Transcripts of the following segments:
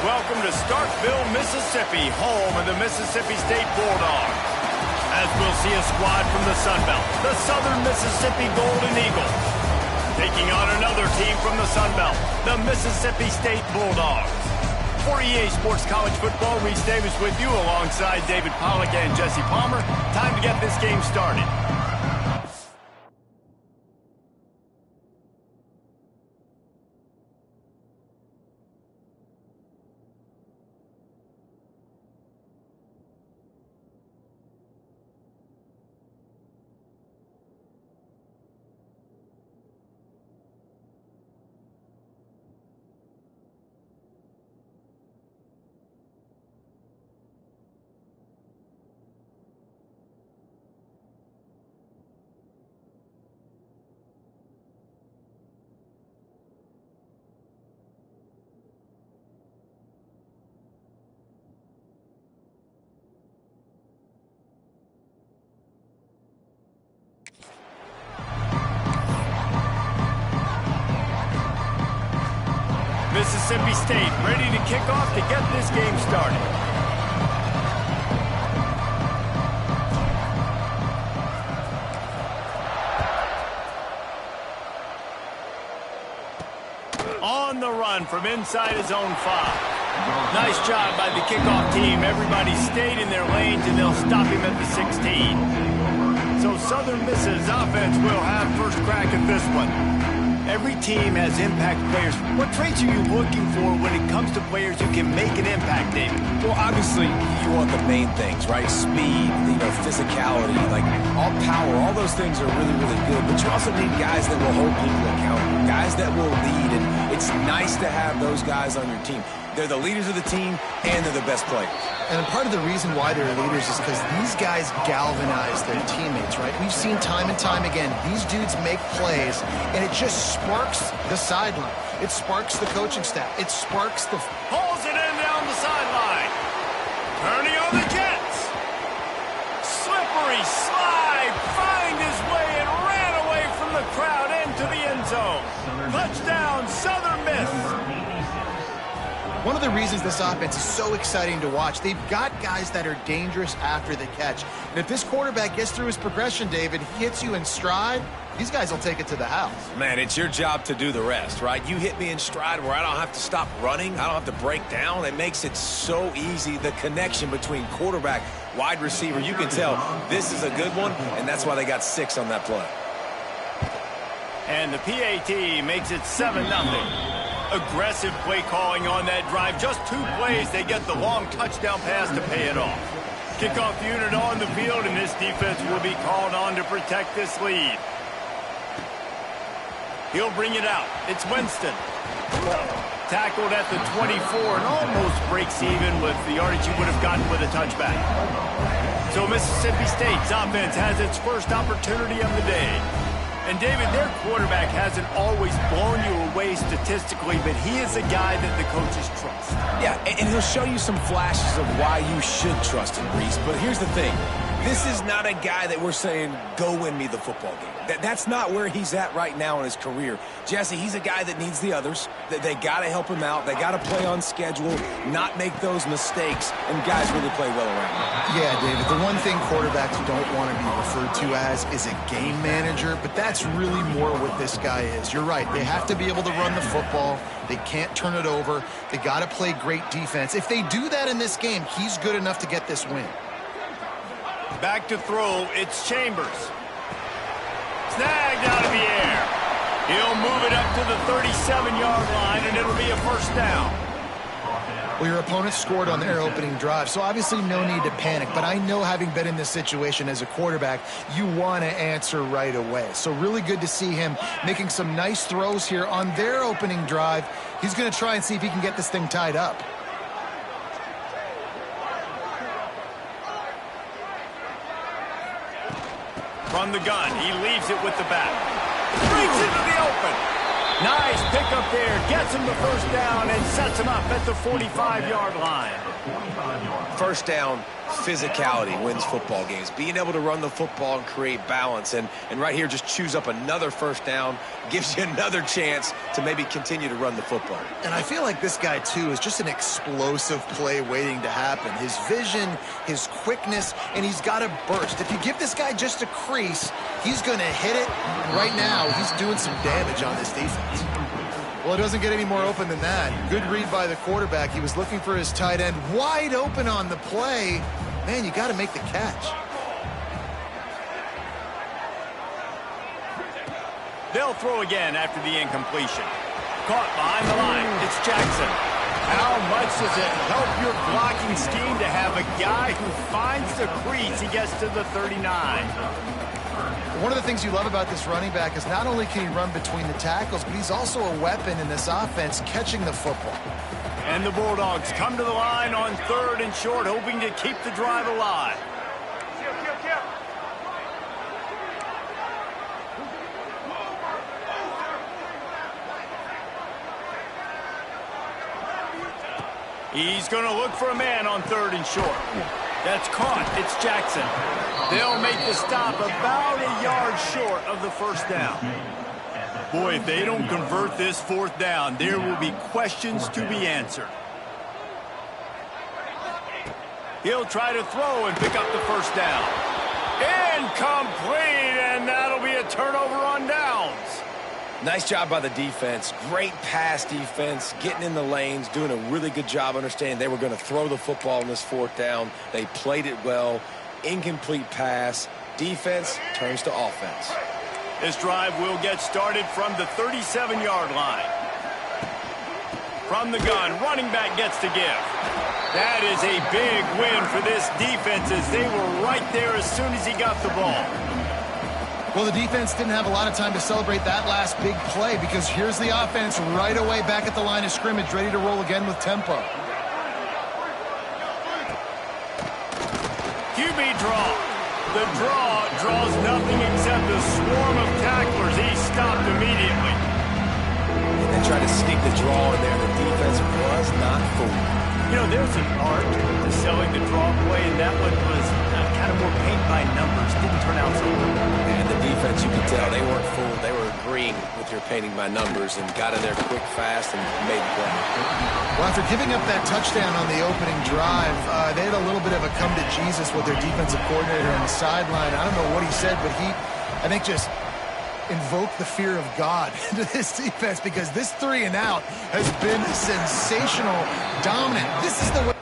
Welcome to Starkville, Mississippi, home of the Mississippi State Bulldogs. As we'll see a squad from the Sun Belt, the Southern Mississippi Golden Eagles, taking on another team from the Sun Belt, the Mississippi State Bulldogs. For EA Sports College Football, Reese Davis with you alongside David Pollack and Jesse Palmer. Time to get this game started. Mississippi State ready to kick off to get this game started. On the run from inside his own 5. Nice job by the kickoff team. Everybody stayed in their lanes, and they'll stop him at the 16. So Southern Miss's offense will have first crack at this one. Every team has impact players. What traits are you looking for when it comes to players who can make an impact, David? Well, obviously, you want the main things, right? Speed, physicality, like all power, all those things are really, really good. But you also need guys that will hold people accountable, guys that will lead. And it's nice to have those guys on your team. They're the leaders of the team, and they're the best players. And part of the reason why they're leaders is because these guys galvanize their teammates, right? We've seen time and time again, these dudes make plays, and it just sparks the sideline. It sparks the coaching staff. It sparks the... Pulls it in down the sideline. Turning on the Jets. Slippery slide. Find his way and ran away from the crowd into the end zone. Touchdown, Southern Miss. One of the reasons this offense is so exciting to watch, they've got guys that are dangerous after the catch. And if this quarterback gets through his progression, David, hits you in stride, these guys will take it to the house. Man, it's your job to do the rest, right? You hit me in stride where I don't have to stop running. I don't have to break down. It makes it so easy, the connection between quarterback, wide receiver. You can tell this is a good one, and that's why they got 6 on that play. And the PAT makes it 7-0. Aggressive play calling on that drive. Just 2 plays, they get the long touchdown pass to pay it off. Kickoff unit on the field, and this defense will be called on to protect this lead. He'll bring it out. It's Winston. Tackled at the 24 and almost breaks even with the yardage he would have gotten with a touchback. So Mississippi State's offense has its first opportunity of the day. And, David, their quarterback hasn't always blown you away statistically, but he is a guy that the coaches trust. Yeah, and he'll show you some flashes of why you should trust him, Reese. But here's the thing. This is not a guy that we're saying, go win me the football game. That's not where he's at right now in his career. Jesse, he's a guy that needs the others. They got to help him out. They got to play on schedule, not make those mistakes, and guys really play well around him. Yeah, David, the one thing quarterbacks don't want to be referred to as is a game manager, but that's really more what this guy is. You're right. They have to be able to run the football. They can't turn it over. They got to play great defense. If they do that in this game, he's good enough to get this win. Back to throw, it's Chambers. Snagged out of the air. He'll move it up to the 37-yard line, and it'll be a first down. Well, your opponent scored on their opening drive, so obviously no need to panic. But I know, having been in this situation as a quarterback, you want to answer right away. So really good to see him making some nice throws here on their opening drive. He's going to try and see if he can get this thing tied up. From the gun, he leaves it with the back. Breaks into the open. Nice pickup there. Gets him the first down and sets him up at the 45-yard line. First down physicality wins football games. Being able to run the football and create balance. And right here, just choose up another first down, gives you another chance to maybe continue to run the football. And I feel like this guy, too, is just an explosive play waiting to happen. His vision, his quickness, and he's got a burst. If you give this guy just a crease, he's going to hit it. And right now, he's doing some damage on this defense. Well, it doesn't get any more open than that. Good read by the quarterback. He was looking for his tight end wide open on the play. Man, you got to make the catch. They'll throw again after the incompletion. Caught behind the line. It's Jackson. How much does it help your blocking scheme to have a guy who finds the crease? He gets to the 39. One of the things you love about this running back is not only can he run between the tackles, but he's also a weapon in this offense catching the football. And the Bulldogs come to the line on 3rd and short, hoping to keep the drive alive. He's going to look for a man on 3rd and short. That's caught. It's Jackson. They'll make the stop about a yard short of the first down. Boy, if they don't convert this 4th down, there will be questions to be answered. He'll try to throw and pick up the first down. Incomplete, and that'll be a turnover on downs. Nice job by the defense. Great pass defense, getting in the lanes, doing a really good job understanding they were going to throw the football in this 4th down. They played it well. Incomplete pass. Defense turns to offense. This drive will get started from the 37-yard line. From the gun, running back gets to give. That is a big win for this defense as they were right there as soon as he got the ball. Well, the defense didn't have a lot of time to celebrate that last big play because here's the offense right away back at the line of scrimmage, ready to roll again with tempo. QB draw. The draw draws nothing except a swarm of tacklers. He stopped immediately. And they tried to sneak the draw in there. The defense was not fooled. You know, there's an art to selling the draw play, and that one was kind of more paint by numbers. Didn't turn out so well. And the defense, you could tell, they weren't fooled. They were agreeing with your painting by numbers and got in there quick, fast, and made the play. Well, after giving up that touchdown on the opening drive, they had a little bit of a come to Jesus with their defensive coordinator on the sideline. I don't know what he said, but he, I think, just invoke the fear of God into this defense because this 3 and out has been sensational, dominant. This is the way.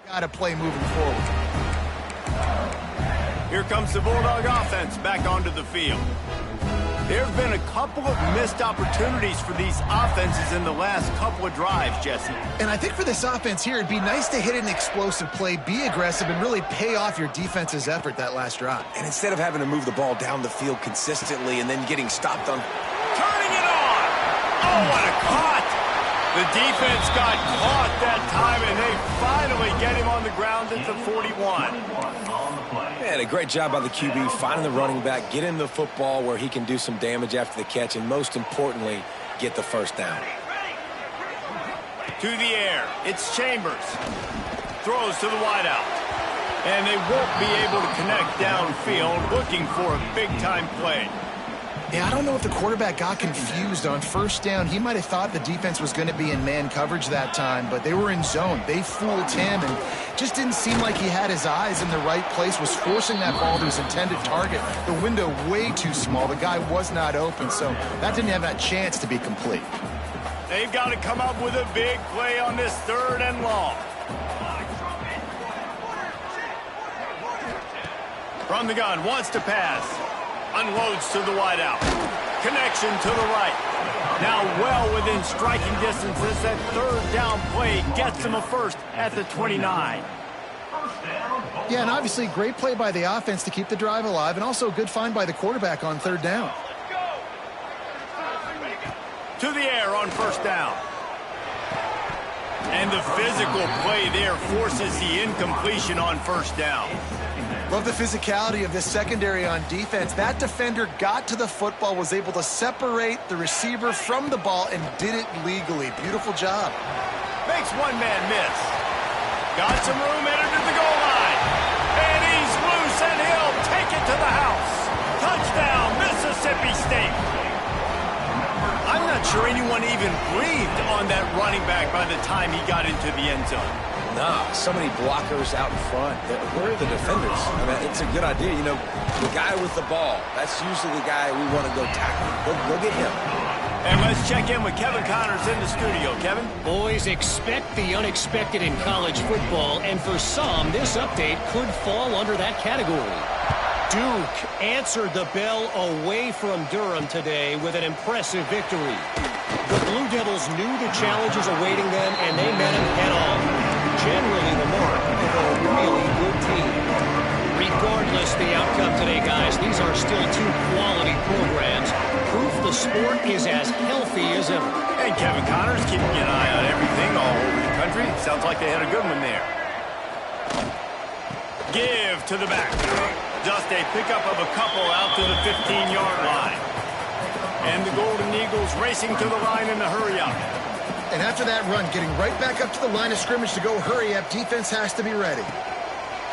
Got to play moving forward. Here comes the Bulldog offense back onto the field. There have been a couple of missed opportunities for these offenses in the last couple of drives, Jesse. And I think for this offense here, it'd be nice to hit an explosive play, be aggressive, and really pay off your defense's effort that last drive. And instead of having to move the ball down the field consistently and then getting stopped on... Turning it on! Oh, what a caught! The defense got caught that time, and they finally get him on the ground at the 41. Man, a great job by the QB, finding the running back, get him the football where he can do some damage after the catch, and most importantly, get the first down. To the air, it's Chambers. Throws to the wideout. And they won't be able to connect downfield, looking for a big-time play. Yeah, I don't know if the quarterback got confused on first down. He might have thought the defense was going to be in man coverage that time, but they were in zone. They fooled him and just didn't seem like he had his eyes in the right place, was forcing that ball to his intended target. The window way too small. The guy was not open, so that didn't have that chance to be complete. They've got to come up with a big play on this 3rd and long. From the gun, wants to pass. Unloads to the wideout. Connection to the right. Now well within striking distance as that 3rd down play gets him a first at the 29. Yeah, and obviously great play by the offense to keep the drive alive, and also a good find by the quarterback on 3rd down. To the air on first down. And the physical play there forces the incompletion on first down. Love the physicality of this secondary on defense. That defender got to the football, was able to separate the receiver from the ball, and did it legally. Beautiful job. Makes one man miss. Got some room, entered to the goal line. And he's loose, and he'll take it to the house. Touchdown, Mississippi State. I'm not sure anyone even breathed on that running back by the time he got into the end zone. Nah, so many blockers out in front. Where are the defenders? I mean, it's a good idea. You know, the guy with the ball, that's usually the guy we want to go tackle. Go get him. And let's check in with Kevin Connors in the studio. Kevin? Boys, expect the unexpected in college football, and for some, this update could fall under that category. Duke answered the bell away from Durham today with an impressive victory. The Blue Devils knew the challenges awaiting them, and they met them head-on. Generally the mark of a really good team. Regardless the outcome today, guys, these are still 2 quality programs. Proof the sport is as healthy as ever. And Kevin Connors keeping an eye on everything all over the country. Sounds like they had a good one there. Give to the back. Just a pickup of a couple out to the 15-yard line. And the Golden Eagles racing to the line in the hurry-up. And after that run, getting right back up to the line of scrimmage to go hurry up, defense has to be ready.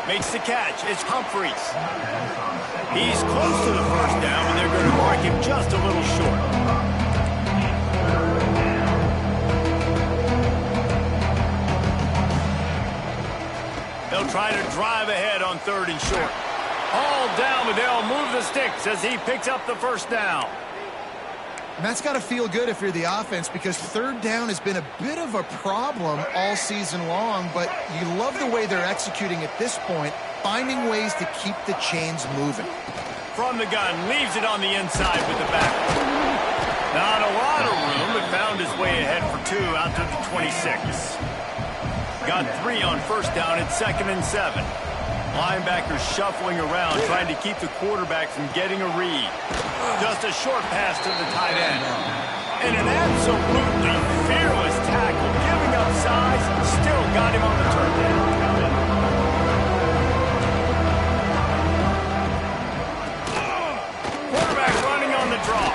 Makes the catch. It's Humphreys. He's close to the first down, and they're going to mark him just a little short. They'll try to drive ahead on 3rd and short. All down, but they'll move the sticks as he picks up the first down. And that's got to feel good if you're the offense, because 3rd down has been a bit of a problem all season long, but you love the way they're executing at this point, finding ways to keep the chains moving. From the gun, leaves it on the inside with the back. Not a lot of room, but found his way ahead for 2 out to the 26. Got 3 on first down at 2nd and 7. Linebackers shuffling around, trying to keep the quarterback from getting a read. Just a short pass to the tight end. And an absolutely fearless tackle, giving up size, still got him on the turn down. Quarterback running on the draw.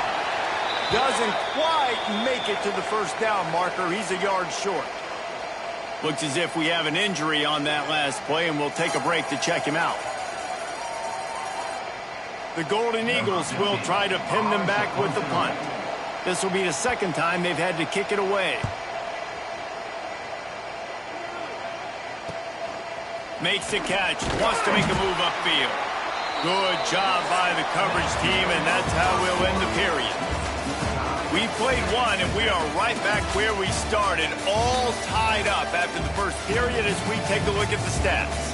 Doesn't quite make it to the first down marker. He's a yard short. Looks as if we have an injury on that last play, and we'll take a break to check him out. The Golden Eagles will try to pin them back with the punt. This will be the 2nd time they've had to kick it away. Makes the catch, wants to make a move upfield. Good job by the coverage team, and that's how we'll end the period. We played 1, and we are right back where we started, all tied up after the first period as we take a look at the stats.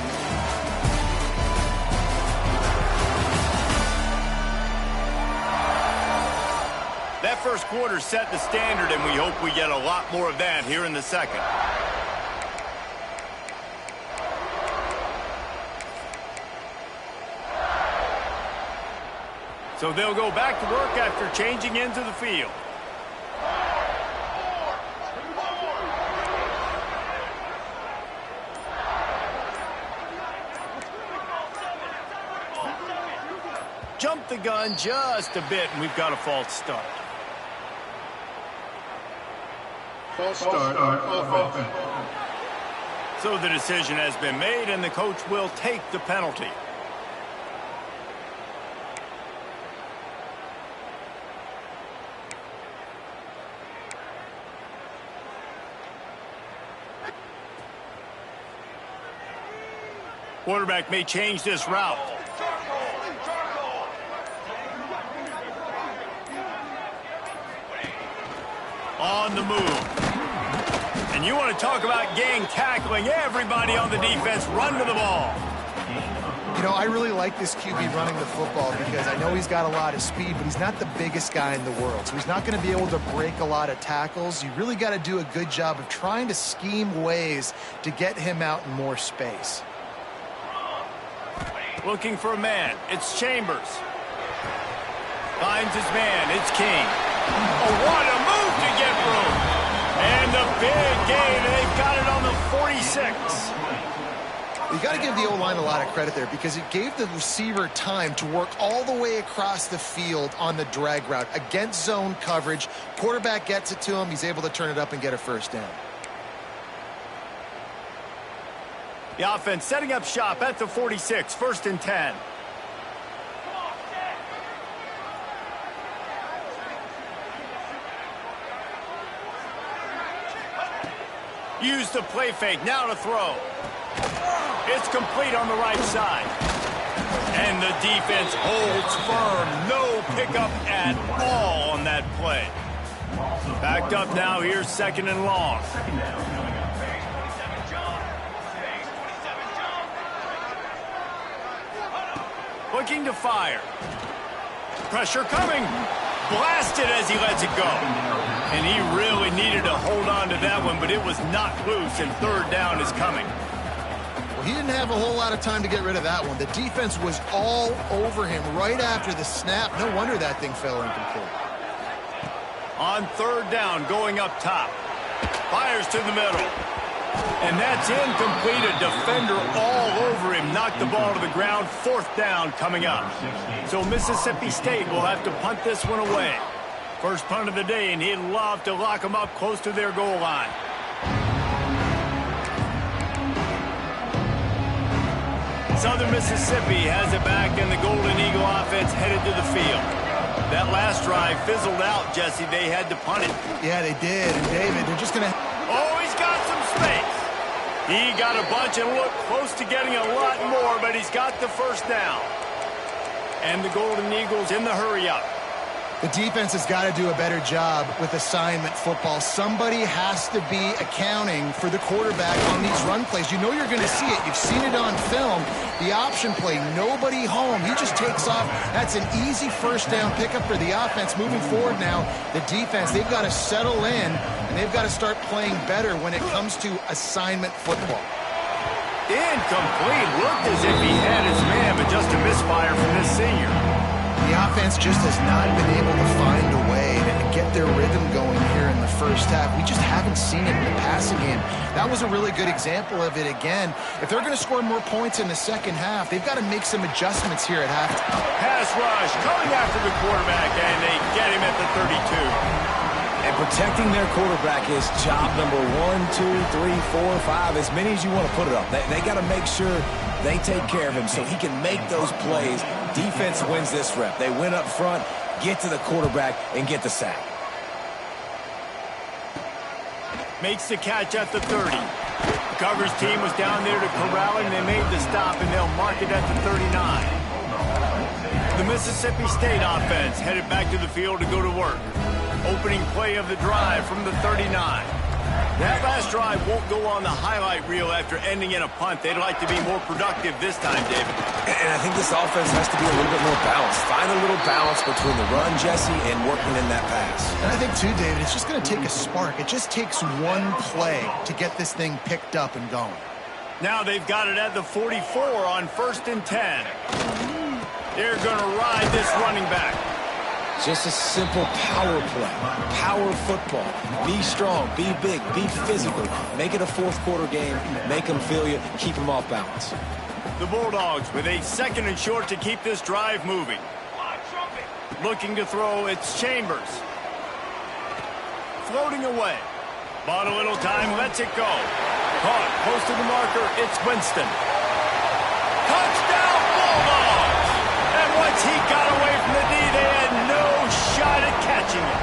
first quarter set the standard, and we hope we get a lot more of that here in the second. So they'll go back to work after changing into the field. Jump the gun just a bit, and we've got a false start. False start on offense. So the decision has been made, and the coach will take the penalty. Quarterback may change this route. On the move. And you want to talk about gang tackling. Everybody on the defense run to the ball. You know, I really like this QB running the football because I know he's got a lot of speed, but he's not the biggest guy in the world. So he's not going to be able to break a lot of tackles. You really got to do a good job of trying to scheme ways to get him out in more space. Looking for a man. It's Chambers. Finds his man. It's King. Oh, what a move to get room. And the big gain. They've got it on the 46. You got to give the O-line a lot of credit there because it gave the receiver time to work all the way across the field on the drag route against zone coverage. Quarterback gets it to him. He's able to turn it up and get a first down. The offense setting up shop at the 46, 1st and 10. Use the play fake, now to throw. It's complete on the right side. And the defense holds firm. No pickup at all on that play. Backed up now, here's 2nd and long. Looking to fire. Pressure coming. Blasted as he lets it go. And he really needed to hold on to that one, but it was knocked loose, and 3rd down is coming. Well, he didn't have a whole lot of time to get rid of that one. The defense was all over him right after the snap. No wonder that thing fell incomplete. On 3rd down, going up top. Fires to the middle. And that's incomplete. A defender all over him. Knocked the ball to the ground. 4th down coming up. So Mississippi State will have to punt this one away. First punt of the day, and he'd love to lock them up close to their goal line. Southern Mississippi has it back, and the Golden Eagle offense headed to the field. That last drive fizzled out, Jesse. They had to punt it. Yeah, they did. And David, they're just going to... Oh, he's got some space. He got a bunch and looked close to getting a lot more, but he's got the first down. And the Golden Eagles in the hurry-up. The defense has got to do a better job with assignment football. Somebody has to be accounting for the quarterback on these run plays. You know you're going to see it. You've seen it on film. The option play, nobody home. He just takes off. That's an easy first down pickup for the offense. Moving forward now, the defense, they've got to settle in, and they've got to start playing better when it comes to assignment football. Incomplete. Looked as if he had his man, but just a misfire from this senior. The offense just has not been able to find a way to get their rhythm going here in the first half. We just haven't seen it in the passing game. That was a really good example of it again. If they're going to score more points in the second half, they've got to make some adjustments here at halftime. Pass rush coming after the quarterback, and they get him at the 32. And protecting their quarterback is job number 1, 2, 3, 4, 5, as many as you want to put it up. They got to make sure they take care of him so he can make those plays. Defense wins this rep. They win up front, get to the quarterback, and get the sack. Makes the catch at the 30. The coverage team was down there to corral him. They made the stop, and they'll mark it at the 39. The Mississippi State offense headed back to the field to go to work. Opening play of the drive from the 39. That last drive won't go on the highlight reel after ending in a punt. They'd like to be more productive this time, David. And I think this offense has to be a little bit more balanced. Find a little balance between the run, Jesse, and working in that pass. And I think, too, David, it's just going to take a spark. It just takes one play to get this thing picked up and going. Now they've got it at the 44 on 1st and 10. They're going to ride this running back. Just a simple power play, power football. Be strong, be big, be physical. Make it a fourth-quarter game. Make them feel you. Keep them off balance. The Bulldogs with a 2nd and short to keep this drive moving. Looking to throw, it's Chambers. Floating away. Bought a little time, lets it go. Caught, close to the marker, it's Winston. Touchdown, Bulldogs! And once he got away from the D, they had no shot at catching it.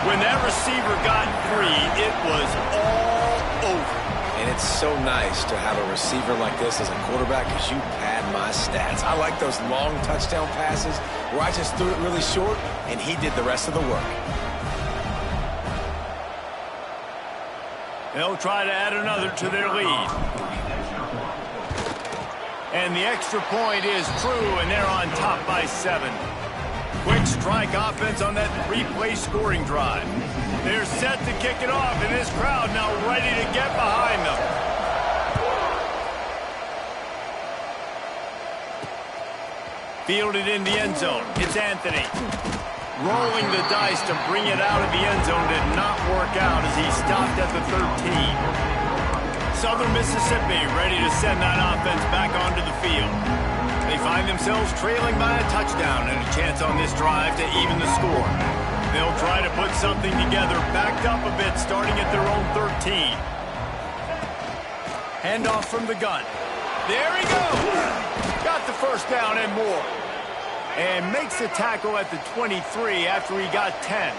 When that receiver got free, it was all over. And it's so nice to have a receiver like this as a quarterback because you pad my stats. I like those long touchdown passes where I just threw it really short and he did the rest of the work. They'll try to add another to their lead. And the extra point is true, and they're on top by 7. Quick strike offense on that replay scoring drive. They're set to kick it off, and this crowd now ready to get behind them. Fielded in the end zone. It's Anthony. Rolling the dice to bring it out of the end zone did not work out as he stopped at the 13. Southern Mississippi ready to send that offense back onto the field. They find themselves trailing by a touchdown and a chance on this drive to even the score. They'll try to put something together, backed up a bit, starting at their own 13. Handoff from the gun. There he goes! Got the first down and more. And makes the tackle at the 23 after he got 10.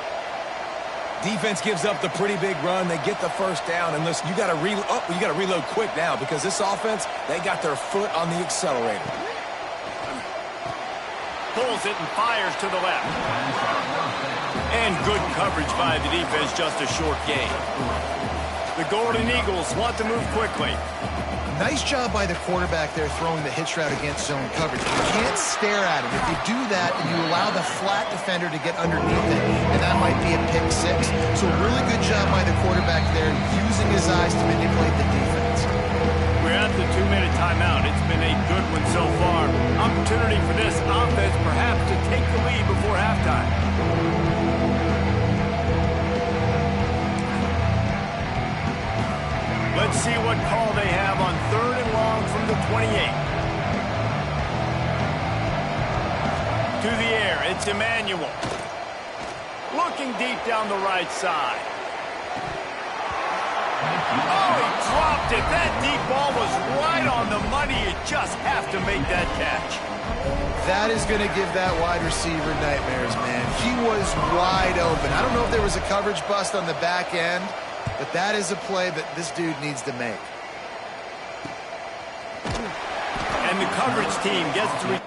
Defense gives up the pretty big run. They get the first down. And listen, you got to reload quick now because this offense, they got their foot on the accelerator. Pulls it and fires to the left. And good coverage by the defense, just a short gain. The Golden Eagles want to move quickly. Nice job by the quarterback there throwing the hitch route against zone coverage. You can't stare at him. If you do that, you allow the flat defender to get underneath it, and that might be a pick 6. So really good job by the quarterback there using his eyes to manipulate the defense. We're at the 2-minute timeout. It's been a good one so far. Opportunity for this offense perhaps to take the lead before halftime. Let's see what call they have on 3rd and long from the 28. To the air, it's Emmanuel. Looking deep down the right side. Oh, he dropped it. That deep ball was right on the money. You just have to make that catch. That is going to give that wide receiver nightmares, man. He was wide open. I don't know if there was a coverage bust on the back end, but that is a play that this dude needs to make. And the coverage team gets to...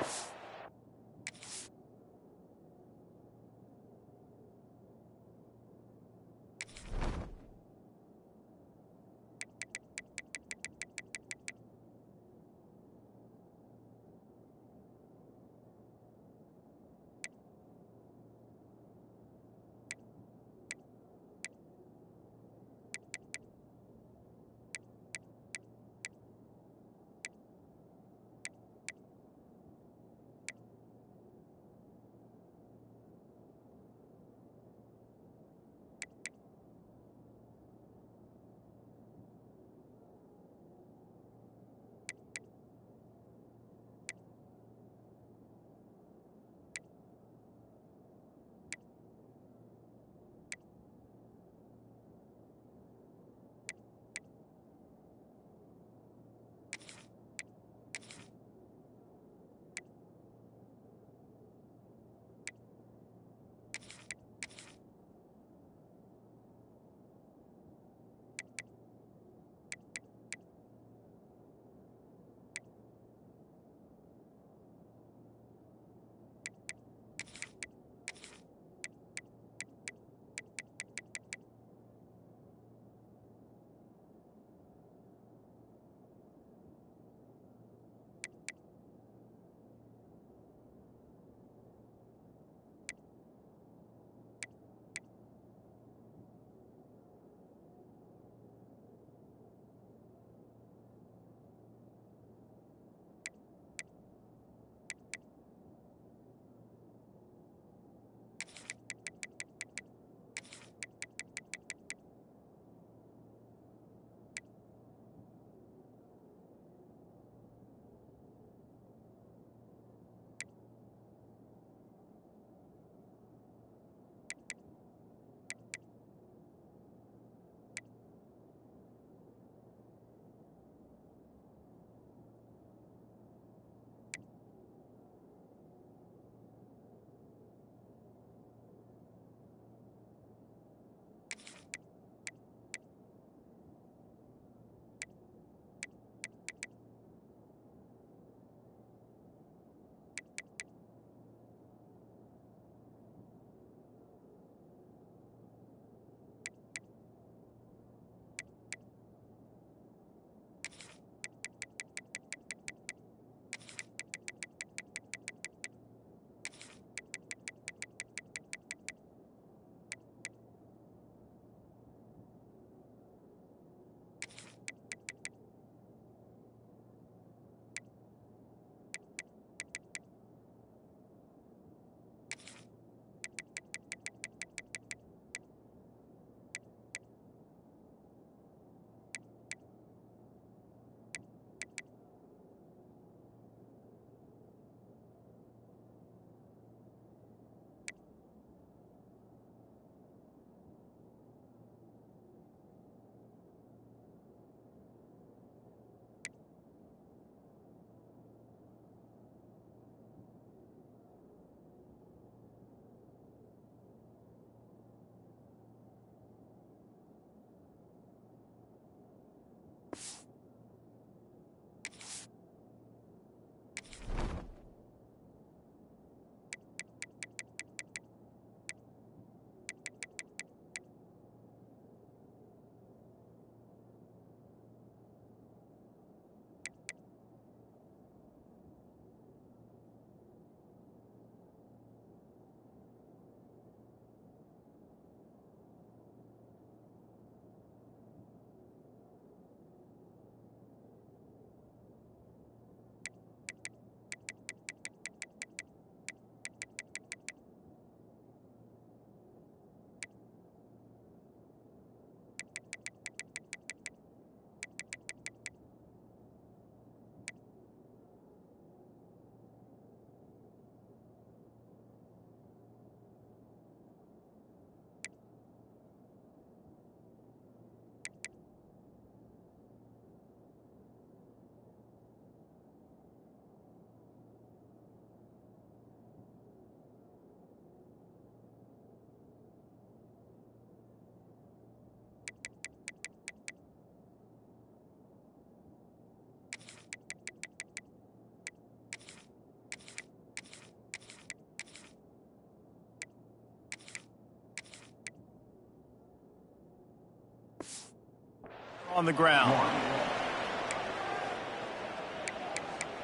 on the ground.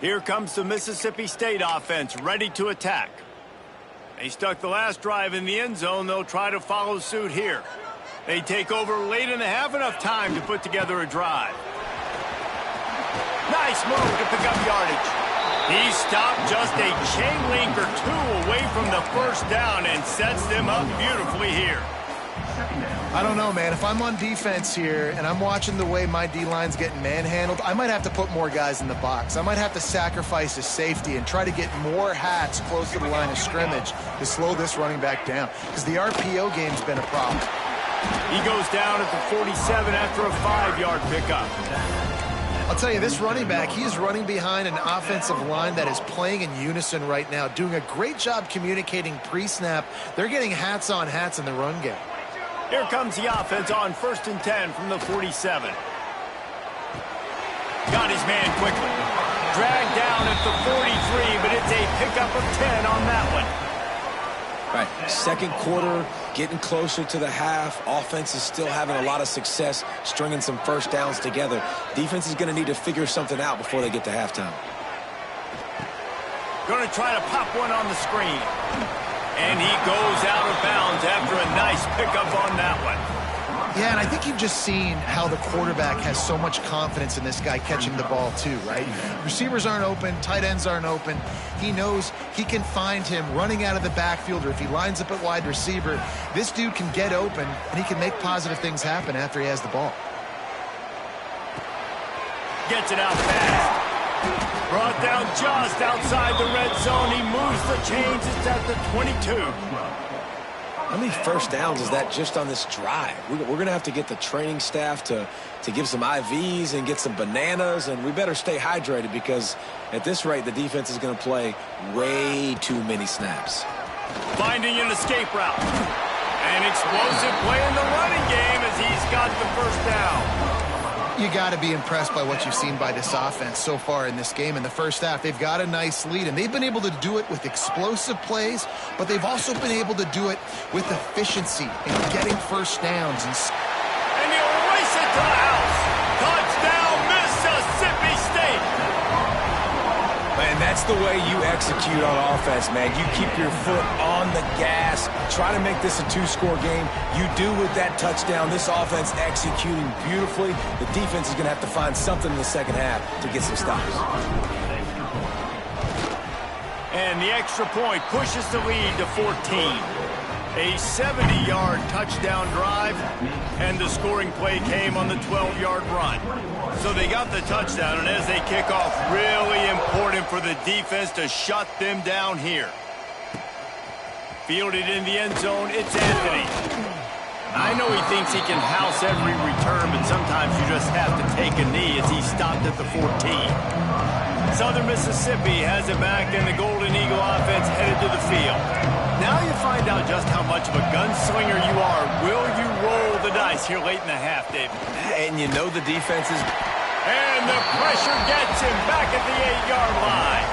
Here comes the Mississippi State offense ready to attack. They stuck the last drive in the end zone. They'll try to follow suit here. They take over late in the half, enough time to put together a drive. Nice move to pick up yardage. He stopped just a chain link or two away from the first down and sets them up beautifully here. I don't know, man. If I'm on defense here and I'm watching the way my D-line's getting manhandled, I might have to put more guys in the box. I might have to sacrifice his safety and try to get more hats close to the line of scrimmage to slow this running back down, because the RPO game's been a problem. He goes down at the 47 after a 5-yard pickup. I'll tell you, this running back, he's running behind an offensive line that is playing in unison right now, doing a great job communicating pre-snap. They're getting hats on hats in the run game. Here comes the offense on 1st and 10 from the 47. Got his man quickly. Dragged down at the 43, but it's a pickup of 10 on that one. Right, second quarter, getting closer to the half. Offense is still having a lot of success stringing some first downs together. Defense is going to need to figure something out before they get to halftime. Going to try to pop one on the screen. And he goes out of bounds after a nice pickup on that one. Yeah, and I think you've just seen how the quarterback has so much confidence in this guy catching the ball too, right? Receivers aren't open, tight ends aren't open. He knows he can find him running out of the backfield, or if he lines up at wide receiver, this dude can get open and he can make positive things happen after he has the ball. Gets it out fast. Brought down just outside the red zone. He moves the chains. It's at the 22. How many first downs is that just on this drive? We're going to have to get the training staff to give some IVs and get some bananas, and we better stay hydrated, because at this rate, the defense is going to play way too many snaps. Finding an escape route. An explosive play in the running game as he's got the first down. You got to be impressed by what you've seen by this offense so far in this game. In the first half, they've got a nice lead, and they've been able to do it with explosive plays, but they've also been able to do it with efficiency and getting first downs. And he'll race it to the house. Touchdown, Mississippi State. Man, that's the way you execute on offense, man. You keep your foot on the gas, try to make this a two-score game. You do with that touchdown. This offense executing beautifully. The defense is going to have to find something in the second half to get some stops. And the extra point pushes the lead to 14. A 70-yard touchdown drive, and the scoring play came on the 12-yard run. So they got the touchdown, and as they kick off, really important for the defense to shut them down here. Fielded in the end zone, it's Anthony. I know he thinks he can house every return, but sometimes you just have to take a knee as he stopped at the 14. Southern Mississippi has it back, and the Golden Eagle offense headed to the field. Now you find out just how much of a gunslinger you are. Will you roll the dice here late in the half, David? And you know the defense is... And the pressure gets him back at the 8-yard line.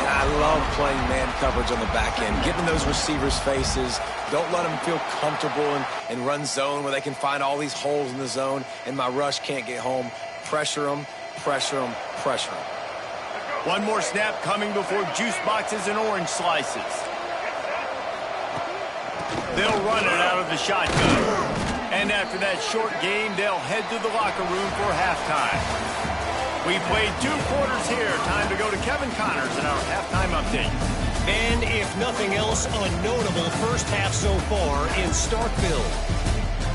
I love playing man coverage on the back end, getting those receivers' faces. Don't let them feel comfortable and run zone where they can find all these holes in the zone, and my rush can't get home. Pressure them, pressure them, pressure them. One more snap coming before juice boxes and orange slices. They'll run it out of the shotgun. And after that short game, they'll head to the locker room for halftime. We played 2 quarters here. Time to go to Kevin Connors in our halftime update. And if nothing else, a notable first half so far in Starkville.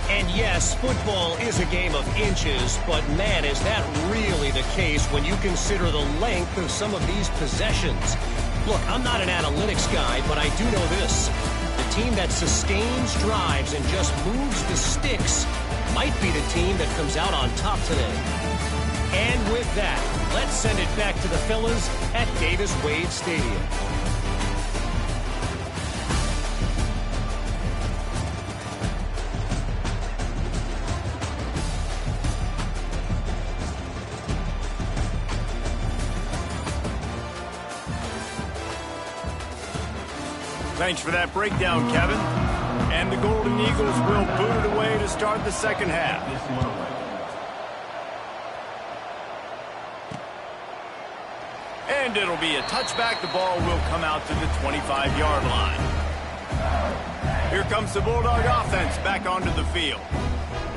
And yes, football is a game of inches, but man, is that really the case when you consider the length of some of these possessions. Look, I'm not an analytics guy, but I do know this. The team that sustains drives and just moves the sticks might be the team that comes out on top today. And with that, let's send it back to the fellas at Davis-Wade Stadium. Thanks for that breakdown, Kevin. And the Golden Eagles will boot it away to start the second half. And it'll be a touchback. The ball will come out to the 25-yard line. Here comes the Bulldog offense back onto the field.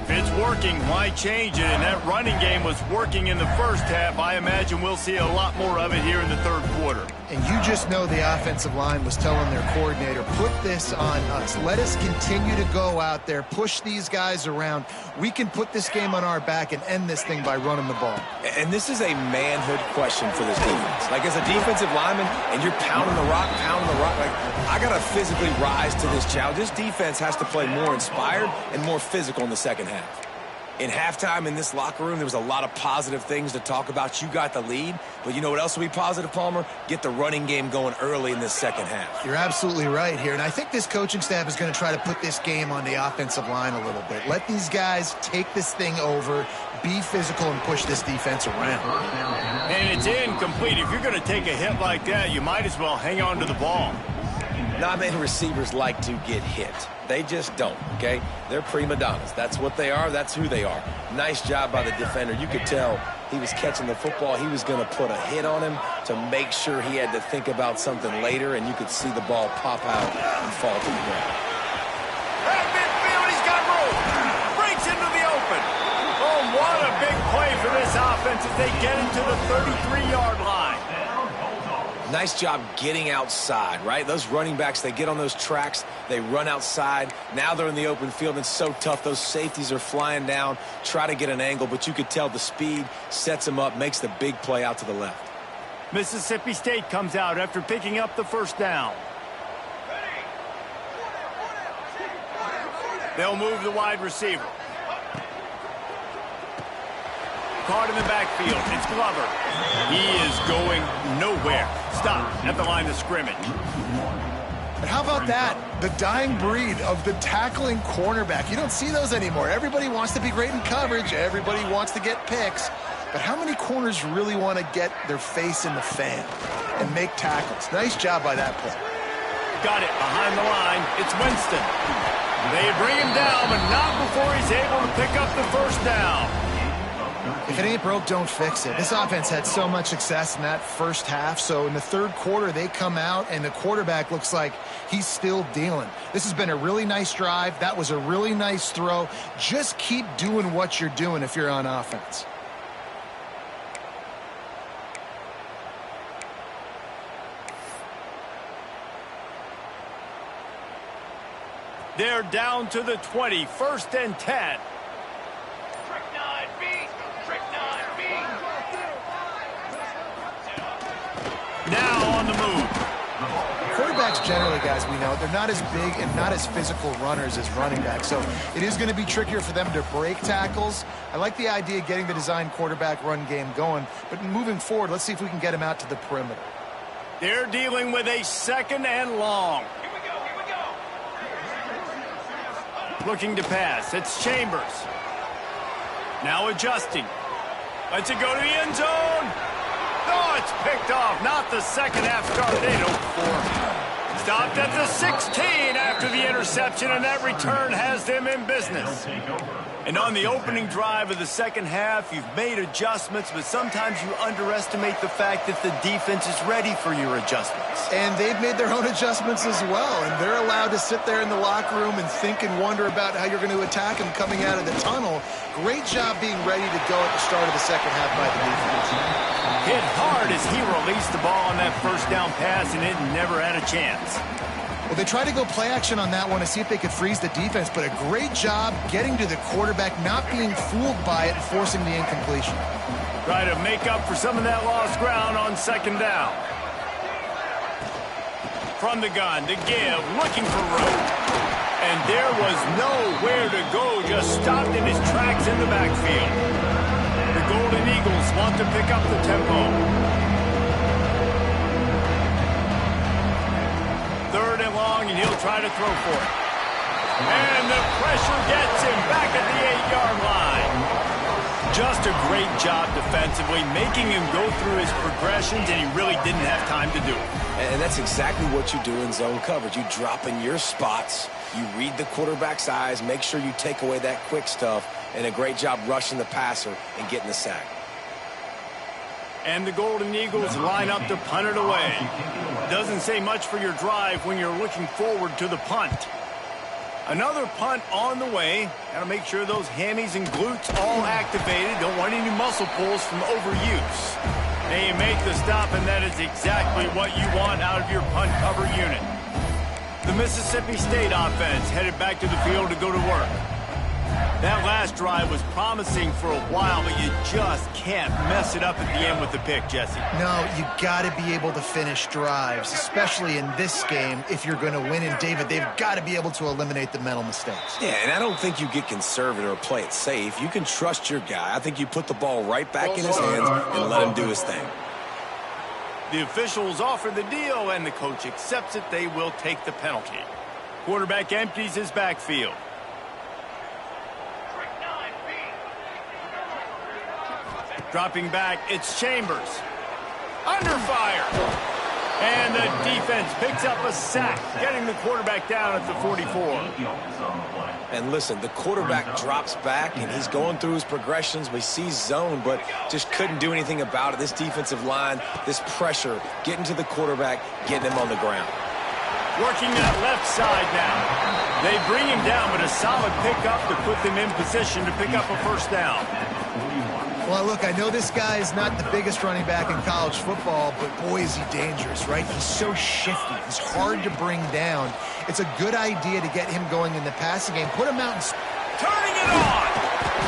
If it's working, why change it? And that running game was working in the first half. I imagine we'll see a lot more of it here in the third quarter. And you just know the offensive line was telling their coordinator, put this on us. Let us continue to go out there, push these guys around. We can put this game on our back and end this thing by running the ball. And this is a manhood question for this defense. Like, as a defensive lineman, and you're pounding the rock, like, I got to physically rise to this challenge. This defense has to play more inspired and more physical in the second half. In halftime in this locker room, there was a lot of positive things to talk about. You got the lead, but you know what else will be positive, Palmer? Get the running game going early in this second half. You're absolutely right here, and I think this coaching staff is going to try to put this game on the offensive line a little bit. Let these guys take this thing over, be physical, and push this defense around. And it's incomplete. If you're going to take a hit like that, you might as well hang on to the ball. Not many receivers like to get hit. They just don't, okay? They're prima donnas. That's what they are. That's who they are. Nice job by the defender. You could tell he was catching the football. He was going to put a hit on him to make sure he had to think about something later, and you could see the ball pop out and fall to the ground. At midfield, he's got room. Breaks into the open. Oh, what a big play for this offense as they get into the 33-yard line. Nice job getting outside, right? Those running backs, they get on those tracks, they run outside. Now they're in the open field. It's so tough. Those safeties are flying down, try to get an angle, but you could tell the speed sets them up, makes the big play out to the left. Mississippi State comes out after picking up the first down. They'll move the wide receiver. Caught in the backfield. It's Glover. He is going nowhere. Stop at the line of scrimmage. But how about that? The dying breed of the tackling cornerback. You don't see those anymore. Everybody wants to be great in coverage. Everybody wants to get picks. But how many corners really want to get their face in the fan and make tackles? Nice job by that play. Got it behind the line. It's Winston. They bring him down, but not before he's able to pick up the first down. If it ain't broke, don't fix it. This offense had so much success in that first half, so in the third quarter, they come out, and the quarterback looks like he's still dealing. This has been a really nice drive. That was a really nice throw. Just keep doing what you're doing if you're on offense. They're down to the 20, 1st and 10. Now on the move. Quarterbacks generally, guys, we know, they're not as big and not as physical runners as running backs, so it is going to be trickier for them to break tackles. I like the idea of getting the design quarterback run game going, but moving forward, let's see if we can get him out to the perimeter. They're dealing with a 2nd and long. Here we go. Looking to pass. It's Chambers. Now adjusting. Lets it go to the end zone. Oh, it's picked off. Not the second half start. They don't form. Stopped at the 16 after the interception, and that return has them in business. And on the opening drive of the second half, you've made adjustments, but sometimes you underestimate the fact that the defense is ready for your adjustments. And they've made their own adjustments as well, and they're allowed to sit there in the locker room and think and wonder about how you're going to attack them coming out of the tunnel. Great job being ready to go at the start of the second half by the defense. Hit hard as he released the ball on that first down pass, and it never had a chance. Well, they tried to go play action on that one to see if they could freeze the defense, but a great job getting to the quarterback, not being fooled by it, and forcing the incompletion. Try to make up for some of that lost ground on 2nd down. From the gun to give, looking for room. And there was nowhere to go, just stopped in his tracks in the backfield. The Golden Eagles want to pick up the tempo. 3rd and long, and he'll try to throw for it. And the pressure gets him back at the 8-yard line. Just a great job defensively, making him go through his progressions, and he really didn't have time to do it. And that's exactly what you do in zone coverage. You drop in your spots, you read the quarterback's eyes, make sure you take away that quick stuff, and a great job rushing the passer and getting the sack. And the Golden Eagles line up to punt it away. Doesn't say much for your drive when you're looking forward to the punt. Another punt on the way. Got to make sure those hammies and glutes all activated. Don't want any muscle pulls from overuse. They make the stop, and that is exactly what you want out of your punt cover unit. The Mississippi State offense headed back to the field to go to work. That last drive was promising for a while, but you just can't mess it up at the end with the pick, Jesse. No, you got to be able to finish drives, especially in this game if you're going to win. And, David, they've got to be able to eliminate the mental mistakes. Yeah, and I don't think you get conservative or play it safe. You can trust your guy. I think you put the ball right back in his hands and let him do his thing. The officials offer the deal, and the coach accepts it. They will take the penalty. Quarterback empties his backfield. Dropping back, it's Chambers. Under fire. And the defense picks up a sack, getting the quarterback down at the 44. And listen, the quarterback drops back, and he's going through his progressions. We see zone, but just couldn't do anything about it. This defensive line, this pressure, getting to the quarterback, getting him on the ground. Working that left side now. They bring him down, but a solid pickup to put them in position to pick up a first down. Well, look, I know this guy is not the biggest running back in college football, but boy, is he dangerous, right? He's so shifty. He's hard to bring down. It's a good idea to get him going in the passing game. Put him out and... Turning it on!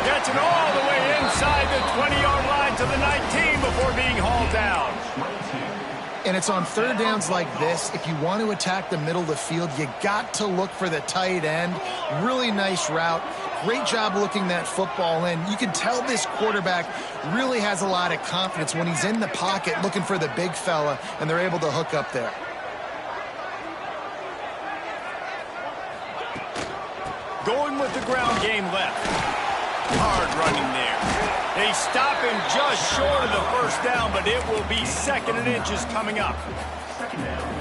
Gets it all the way inside the 20-yard line to the 19 before being hauled down. And it's on third downs like this. If you want to attack the middle of the field, you got to look for the tight end. Really nice route. Great job looking that football in. You can tell this quarterback really has a lot of confidence when he's in the pocket looking for the big fella, and they're able to hook up there. Going with the ground game left. Hard running there. They stop him just short of the first down, but it will be 2nd and inches coming up.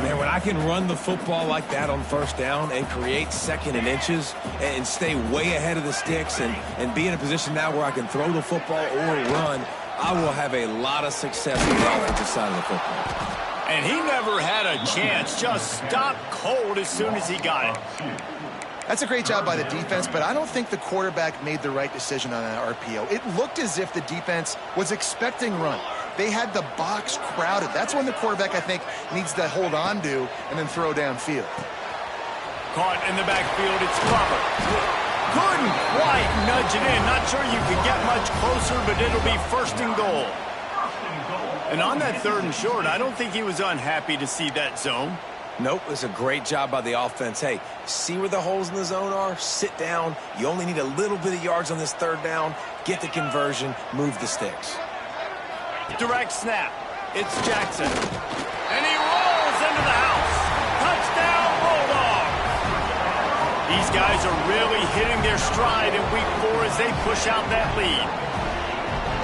Man, when I can run the football like that on first down and create 2nd and inches and stay way ahead of the sticks and be in a position now where I can throw the football or run, I will have a lot of success on the offensive side of the football. And he never had a chance. Just stopped cold as soon as he got it. That's a great job by the defense, but I don't think the quarterback made the right decision on that RPO. It looked as if the defense was expecting run. They had the box crowded. That's when the quarterback, I think, needs to hold on to and then throw downfield. Caught in the backfield, it's Glover. Couldn't quite nudge it in. Not sure you could get much closer, but it'll be 1st and goal. And on that 3rd and short, I don't think he was unhappy to see that zone. Nope, it's a great job by the offense. Hey, see where the holes in the zone are? Sit down. You only need a little bit of yards on this 3rd down. Get the conversion. Move the sticks. Direct snap. It's Jackson. And he rolls into the house. Touchdown, Bulldogs. These guys are really hitting their stride in week 4 as they push out that lead.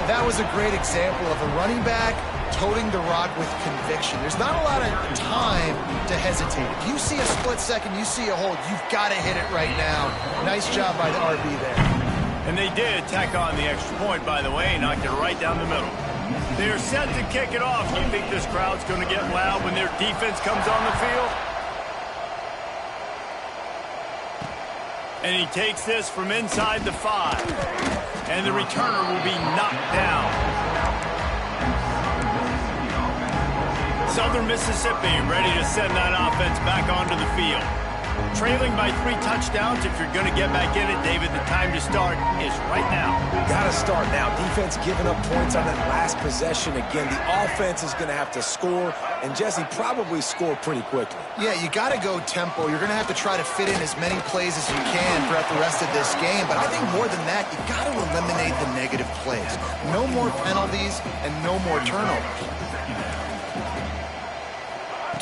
That was a great example of a running back toting the rock with conviction. There's not a lot of time to hesitate. If you see a split second, you see a hold, you've got to hit it right now. Nice job by the RB there. And they did tack on the extra point, by the way, knocked it right down the middle. They're set to kick it off. Do you think this crowd's going to get loud when their defense comes on the field? And he takes this from inside the 5. And the returner will be knocked down. Southern Mississippi ready to send that offense back onto the field. Trailing by 3 touchdowns. If you're going to get back in it, David, the time to start is right now. Got to start now. Defense giving up points on that last possession. Again, the offense is going to have to score, and Jesse probably score pretty quickly. Yeah, you got to go tempo. You're going to have to try to fit in as many plays as you can throughout the rest of this game. But I think more than that, you got to eliminate the negative plays. No more penalties and no more turnovers.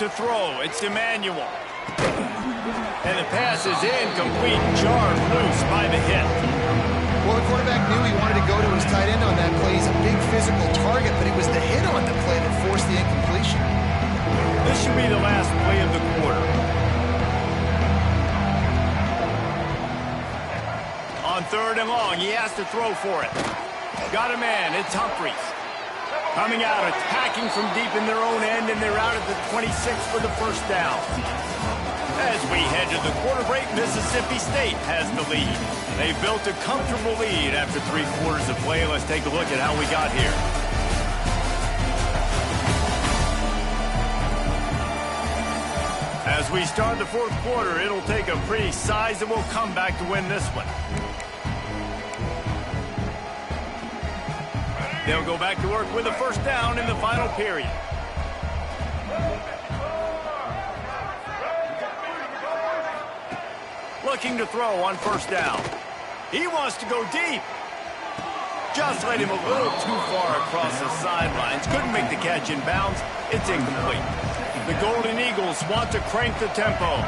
To throw, it's Emmanuel. And the pass is incomplete, jarred loose by the hit. Well, the quarterback knew he wanted to go to his tight end on that play. He's a big physical target, but it was the hit on the play that forced the incompletion. This should be the last play of the quarter. On 3rd and long, he has to throw for it. Got a man, it's Humphries. Coming out, attacking from deep in their own end, and they're out at the 26 for the first down. As we head to the quarter break, Mississippi State has the lead. They built a comfortable lead after 3 quarters of play. Let's take a look at how we got here. As we start the fourth quarter, it'll take a pretty sizable comeback to win this one. They'll go back to work with a first down in the final period. Looking to throw on first down. He wants to go deep. Just led him a little too far across the sidelines. Couldn't make the catch in bounds. It's incomplete. The Golden Eagles want to crank the tempo.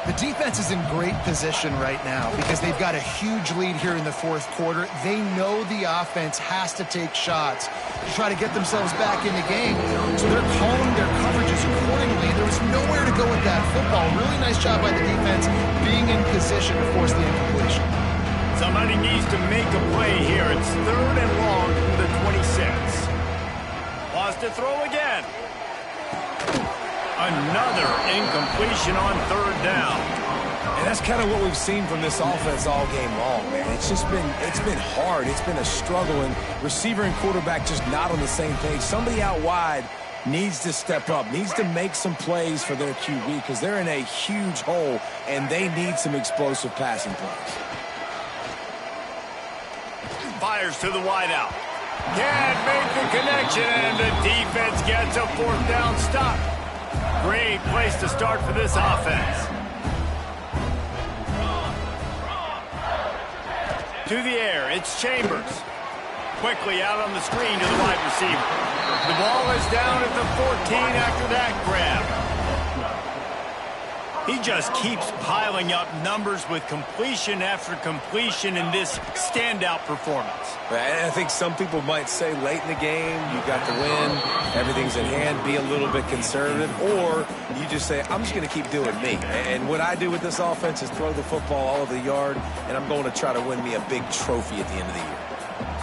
The defense is in great position right now because they've got a huge lead here in the fourth quarter. They know the offense has to take shots to try to get themselves back in the game. So they're calling their coverages accordingly. There was nowhere to go with that football. Really nice job by the defense being in position to force the incompletion. Somebody needs to make a play here. It's 3rd and long from the 26. Wants to throw again. Another incompletion on 3rd down. And that's kind of what we've seen from this offense all game long, man. It's been hard. It's been a struggle, and receiver and quarterback just not on the same page. Somebody out wide needs to step up, needs to make some plays for their QB because they're in a huge hole, and they need some explosive passing plays. Fires to the wideout. Can't make the connection, and the defense gets a 4th down stop. Great place to start for this offense. To the air, it's Chambers. Quickly out on the screen to the wide receiver. The ball is down at the 14 after that grab. He just keeps piling up numbers with completion after completion in this standout performance. I think some people might say late in the game, you got the win, everything's in hand, be a little bit conservative, or you just say, I'm just going to keep doing me. And what I do with this offense is throw the football all over the yard, and I'm going to try to win me a big trophy at the end of the year.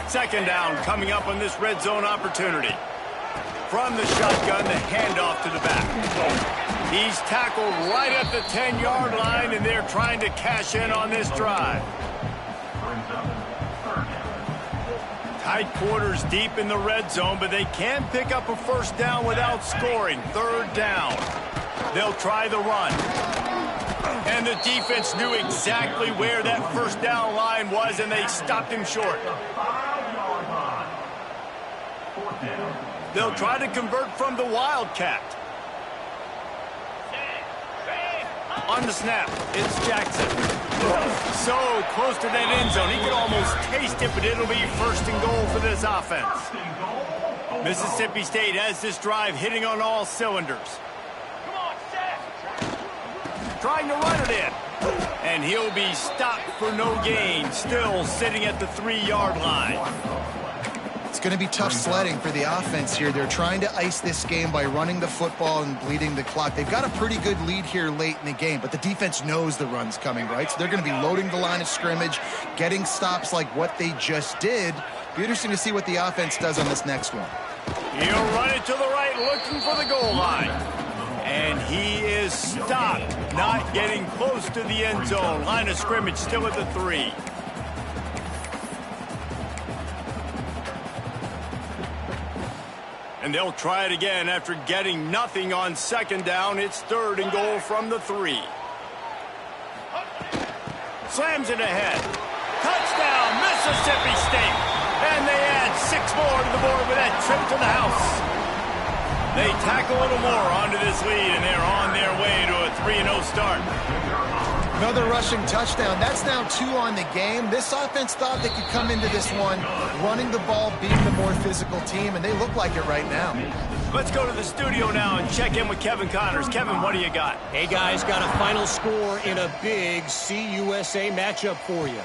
2nd down coming up on this red zone opportunity. From the shotgun, the handoff to the back. He's tackled right at the 10-yard line, and they're trying to cash in on this drive. Tight quarters deep in the red zone, but they can pick up a first down without scoring. 3rd down. They'll try the run. And the defense knew exactly where that first down line was, and they stopped him short. They'll try to convert from the Wildcat. On the snap, it's Jackson. So close to that end zone. He could almost taste it, but it'll be 1st and goal for this offense. Mississippi State has this drive hitting on all cylinders. Trying to run it in. And he'll be stopped for no gain. Still sitting at the 3-yard line. It's going to be tough sledding for the offense here. They're trying to ice this game by running the football and bleeding the clock. They've got a pretty good lead here late in the game, but the defense knows the run's coming, right? So they're going to be loading the line of scrimmage, getting stops like what they just did. Be interesting to see what the offense does on this next one. He'll run it to the right, looking for the goal line. And he is stopped, not getting close to the end zone. Line of scrimmage still at the 3. And they'll try it again after getting nothing on 2nd down. It's 3rd and goal from the 3. Slams it ahead. Touchdown, Mississippi State. And they add 6 more to the board with that trip to the house. They tack a little more onto this lead, and they're on their way to a 3-0 start. Another rushing touchdown. That's now 2 on the game. This offense thought they could come into this one running the ball, being the more physical team, and they look like it right now. Let's go to the studio now and check in with Kevin Connors. Kevin, what do you got? Hey, guys, got a final score in a big CUSA matchup for you.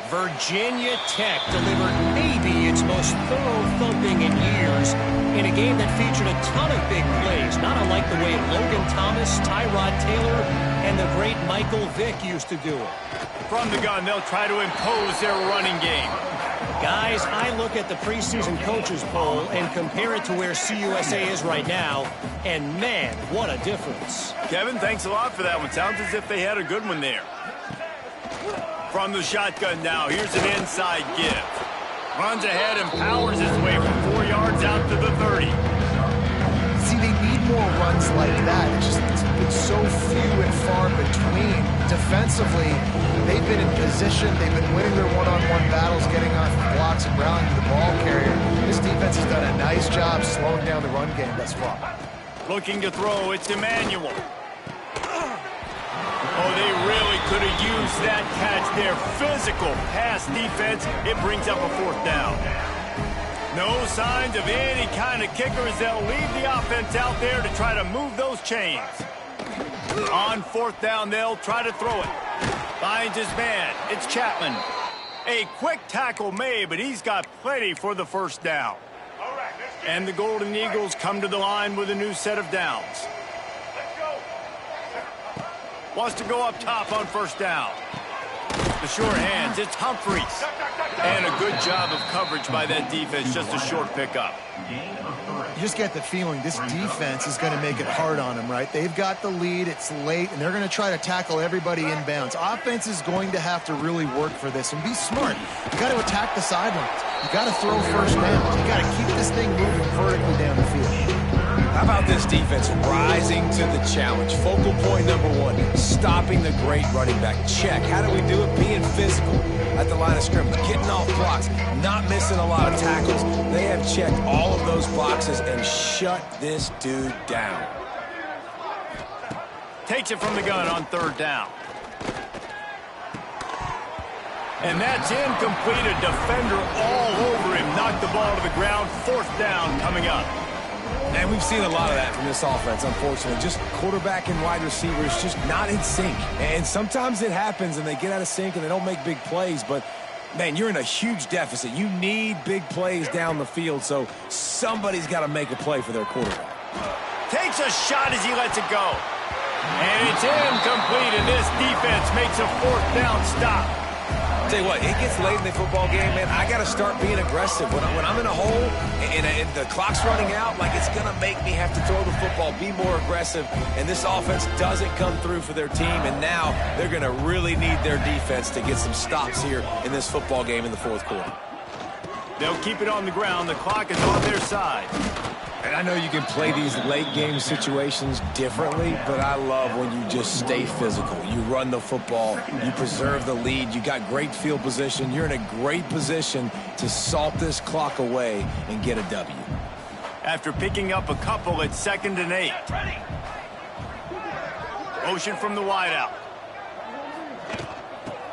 Virginia Tech delivered maybe its most thorough thumping in years in a game that featured a ton of big plays, not unlike the way Logan Thomas, Tyrod Taylor, and the great Michael Vick used to do it. From the gun, they'll try to impose their running game. Guys, I look at the preseason coaches poll and compare it to where CUSA is right now, and man, what a difference. Kevin, thanks a lot for that one. Sounds as if they had a good one there. From the shotgun now, here's an inside give. Runs ahead and powers his way from 4 yards out to the 30. See, they need more runs like that. It's been so few and far between. Defensively, they've been in position. They've been winning their one-on-one battles, getting off blocks and rallying to the ball carrier. This defense has done a nice job slowing down the run game thus far. Looking to throw, it's Emmanuel. Oh, they really could have used that catch there. Physical pass defense. It brings up a 4th down. No signs of any kind of kickers. They'll leave the offense out there to try to move those chains. On 4th down, they'll try to throw it. Finds his man. It's Chapman. A quick tackle made, but he's got plenty for the 1st down. And the Golden Eagles come to the line with a new set of downs. Wants to go up top on 1st down. The short hands, it's Humphreys. And a good job of coverage by that defense, just a short pickup. You just get the feeling this defense is going to make it hard on them, right? They've got the lead, it's late, and they're going to try to tackle everybody inbounds. Offense is going to have to really work for this and be smart. You got to attack the sidelines. You got to throw 1st downs. You got to keep this thing moving vertically down the field. How about this defense rising to the challenge? Focal point number 1, stopping the great running back. Check. How do we do it? Being physical at the line of scrimmage, getting off blocks, not missing a lot of tackles. They have checked all of those boxes and shut this dude down. Takes it from the gun on 3rd down. And that's incomplete. A defender all over him. Knocked the ball to the ground. 4th down coming up. And we've seen a lot of that from this offense, unfortunately. Just quarterback and wide receivers just not in sync. And sometimes it happens and they get out of sync and they don't make big plays. But, man, you're in a huge deficit. You need big plays down the field, so somebody's got to make a play for their quarterback. Takes a shot as he lets it go. And it's incomplete, and this defense makes a 4th down stop. Tell you what, it gets late in the football game, man. I got to start being aggressive. When I'm in a hole and the clock's running out, like it's going to make me have to throw the football, be more aggressive. And this offense doesn't come through for their team, and now they're going to really need their defense to get some stops here in this football game in the 4th quarter. They'll keep it on the ground. The clock is on their side. And I know you can play these late game situations differently, but I love when you just stay physical. You run the football, you preserve the lead, you got great field position. You're in a great position to salt this clock away and get a W. After picking up a couple at 2nd and 8. Motion from the wideout.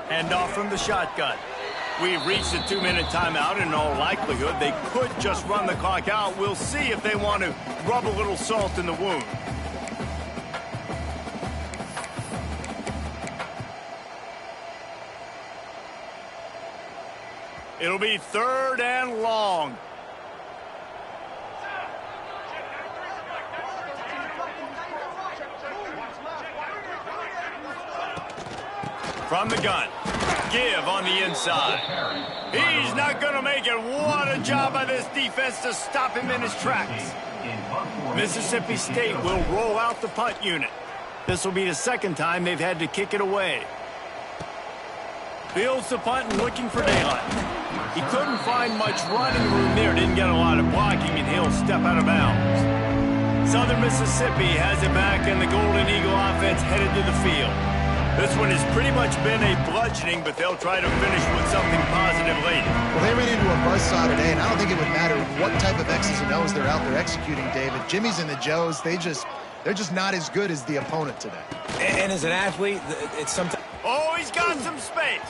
Hand off from the shotgun. We've reached a 2-minute timeout, and in all likelihood, they could just run the clock out. We'll see if they want to rub a little salt in the wound. It'll be 3rd and long. From the gun. Give on the inside. He's not going to make it. What a job by this defense to stop him in his tracks. Mississippi State will roll out the punt unit. This will be the 2nd time they've had to kick it away. Fields the punt and looking for daylight. He couldn't find much running room there. Didn't get a lot of blocking, and he'll step out of bounds. Southern Mississippi has it back, and the Golden Eagle offense headed to the field. This one has pretty much been a bludgeoning, but they'll try to finish with something positive later. Well, they ran into a buzzsaw today, and I don't think it would matter what type of X's and O's they're out there executing, David. Jimmy's and the Joes, they're just not as good as the opponent today. And as an athlete, it's sometimes... Oh, he's got some space.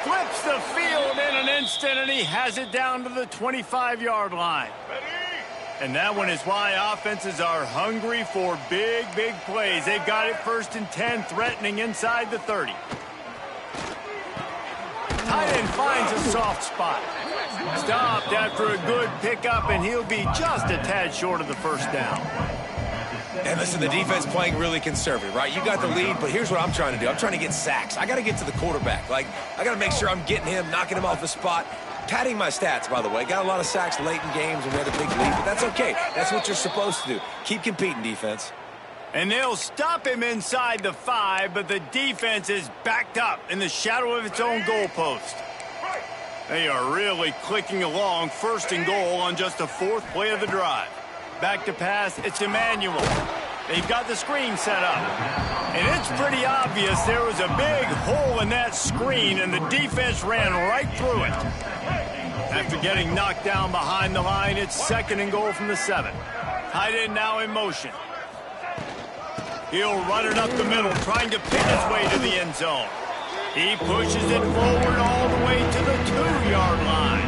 Flips the field in an instant, and he has it down to the 25-yard line. And that one is why offenses are hungry for big, big plays. They've got it 1st and 10, threatening inside the 30. Tight end finds a soft spot. Stopped after a good pickup, and he'll be just a tad short of the 1st down. And listen, the defense playing really conservative, right? You got the lead, but here's what I'm trying to do. I'm trying to get sacks. I got to get to the quarterback. I got to make sure I'm getting him, knocking him off the spot. Padding my stats, by the way. Got a lot of sacks late in games when we had a big lead, but that's okay. That's what you're supposed to do. Keep competing, defense. And they'll stop him inside the 5, but the defense is backed up in the shadow of its own goalpost. They are really clicking along, 1st and goal on just the 4th play of the drive. Back to pass, it's Emmanuel. They've got the screen set up. And it's pretty obvious there was a big hole in that screen, and the defense ran right through it. After getting knocked down behind the line, it's 2nd and goal from the 7. Tight end now in motion. He'll run it up the middle, trying to pin his way to the end zone. He pushes it forward all the way to the 2-yard line.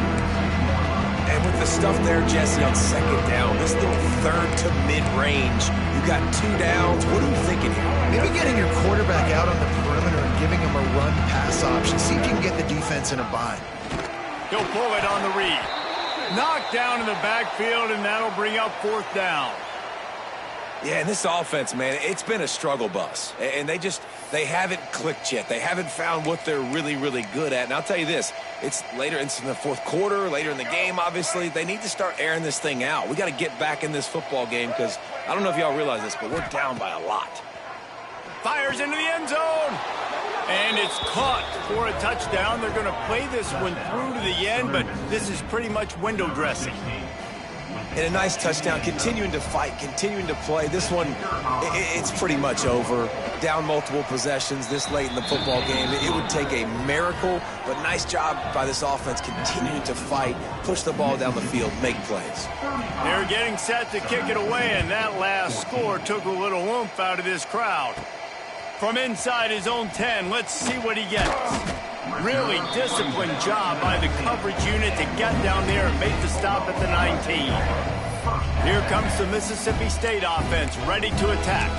And with the stuff there, Jesse, on 2nd down, this little 3rd to mid-range, you got 2 downs. What are you thinking here? Maybe getting your quarterback out on the perimeter and giving him a run-pass option. See if you can get the defense in a bind. He'll pull it on the read. Knocked down in the backfield, and that'll bring up 4th down. Yeah, and this offense, man, it's been a struggle bus. And they haven't clicked yet. They haven't found what they're really, really good at. And I'll tell you this, it's later in the 4th quarter, later in the game, obviously. They need to start airing this thing out. We got to get back in this football game because I don't know if y'all realize this, but we're down by a lot. Fires into the end zone. And it's caught for a touchdown. They're going to play this one through to the end, but this is pretty much window dressing. And a nice touchdown, continuing to fight, continuing to play. This one, it's pretty much over. Down multiple possessions this late in the football game. It would take a miracle, but nice job by this offense continuing to fight, push the ball down the field, make plays. They're getting set to kick it away, and that last score took a little oomph out of this crowd. From inside his own 10, let's see what he gets. Really disciplined job by the coverage unit to get down there and make the stop at the 19. Here comes the Mississippi State offense ready to attack.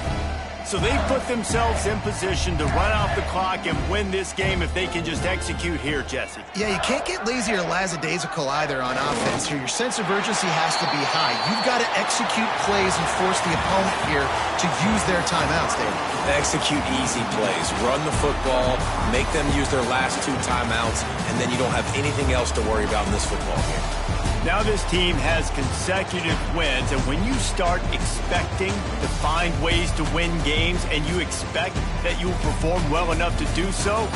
So they put themselves in position to run out the clock and win this game if they can just execute here, Jesse. Yeah, you can't get lazy or lackadaisical either on offense here. Your sense of urgency has to be high. You've got to execute plays and force the opponent here to use their timeouts, David. Execute easy plays. Run the football, make them use their last 2 timeouts, and then you don't have anything else to worry about in this football game. Now this team has consecutive wins, and when you start expecting to find ways to win games and you expect that you will perform well enough to do so,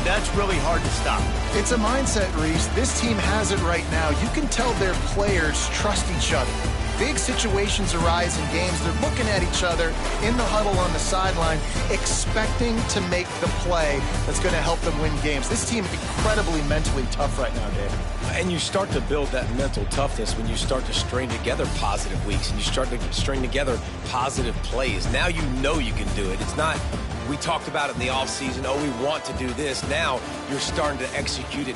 that's really hard to stop. It's a mindset, Reese. This team has it right now. You can tell their players trust each other. Big situations arise in games. They're looking at each other in the huddle on the sideline, expecting to make the play that's going to help them win games. This team is incredibly mentally tough right now, David. And you start to build that mental toughness when you start to string together positive weeks and you start to string together positive plays. Now you know you can do it. It's not, we talked about it in the offseason, oh, we want to do this. Now you're starting to execute it.